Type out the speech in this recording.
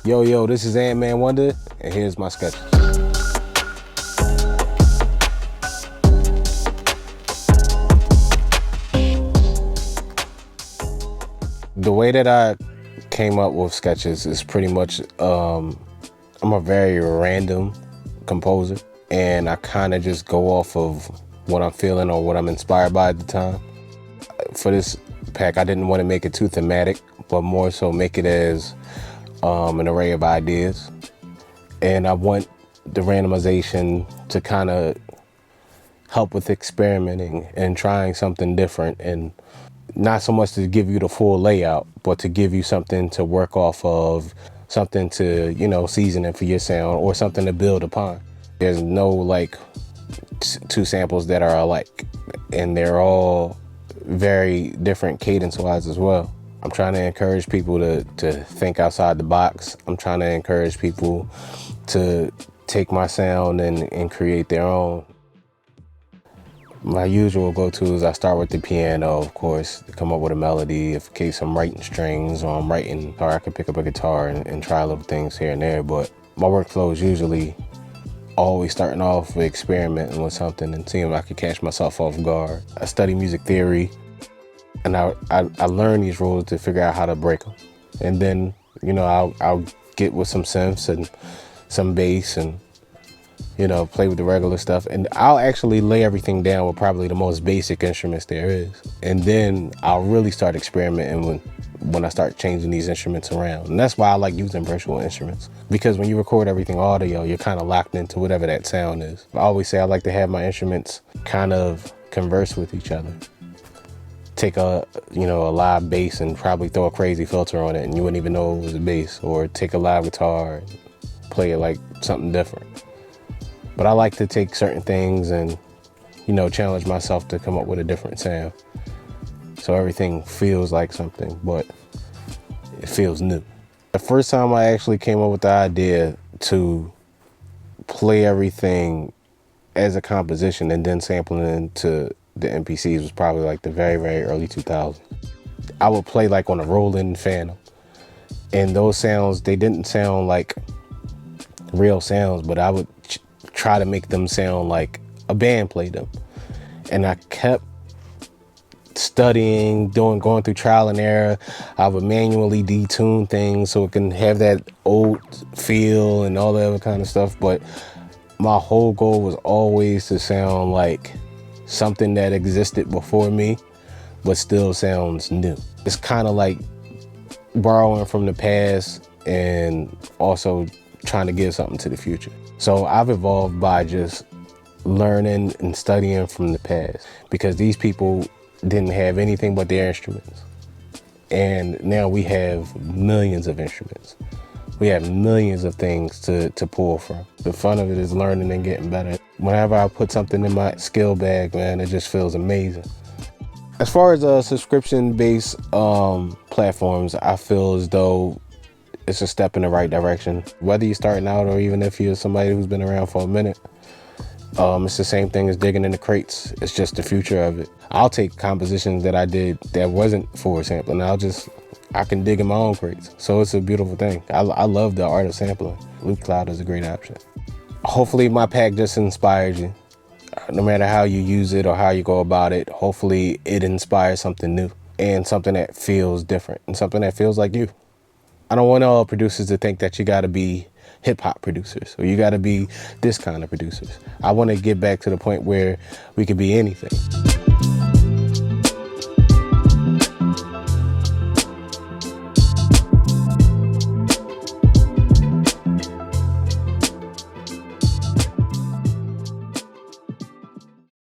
Yo, this is Antman Wonder, and here's my sketches. The way that I came up with sketches is pretty much, I'm a very random composer, and I kind of just go off of what I'm feeling or what I'm inspired by at the time. For this pack, I didn't want to make it too thematic, but more so make it as an array of ideas. And I want the randomization to kind of help with experimenting and trying something different, and not so much to give you the full layout, but to give you something to work off of, something to, season it for your sound, or something to build upon. There's no like two samples that are alike, and they're all very different cadence-wise as well. I'm trying to encourage people to think outside the box. I'm trying to encourage people to take my sound and create their own. My usual go-to is I start with the piano, of course, to come up with a melody. In case I'm writing strings or I'm writing, or I can pick up a guitar and try little things here and there. But my workflow is usually always starting off with experimenting with something and seeing if I can catch myself off guard. I study music theory, and I learn these rules to figure out how to break them. And then, I'll get with some synths and some bass and, play with the regular stuff. And I'll actually lay everything down with probably the most basic instruments there is. And then I'll really start experimenting when I start changing these instruments around. And that's why I like using virtual instruments, because when you record everything audio, you're kind of locked into whatever that sound is. I always say I like to have my instruments kind of converse with each other. Take a live bass and probably throw a crazy filter on it and you wouldn't even know it was a bass, or take a live guitar and play it like something different. But I like to take certain things and, challenge myself to come up with a different sound. So everything feels like something, but it feels new. The first time I actually came up with the idea to play everything as a composition and then sampling it into the MPCs was probably like the very, very early 2000s. I would play like on a Roland Phantom, and those sounds, they didn't sound like real sounds, but I would try to make them sound like a band played them. And I kept studying, going through trial and error. I would manually detune things so it can have that old feel and all that other kind of stuff. But my whole goal was always to sound like something that existed before me, but still sounds new. It's kind of like borrowing from the past and also trying to give something to the future. So I've evolved by just learning and studying from the past, because these people didn't have anything but their instruments. And now we have millions of instruments. We have millions of things to pull from. The fun of it is learning and getting better. Whenever I put something in my skill bag, man, it just feels amazing. As far as subscription-based platforms, I feel as though it's a step in the right direction. Whether you're starting out or even if you're somebody who's been around for a minute, it's the same thing as digging in the crates. It's just the future of it. I'll take compositions that I did that wasn't for sampling. I can dig in my own crates. So it's a beautiful thing. I love the art of sampling. Loopcloud is a great option. Hopefully my pack just inspires you. No matter how you use it or how you go about it, hopefully it inspires something new and something that feels different and something that feels like you. I don't want all producers to think that you gotta be hip hop producers or you gotta be this kind of producers. I wanna get back to the point where we could be anything.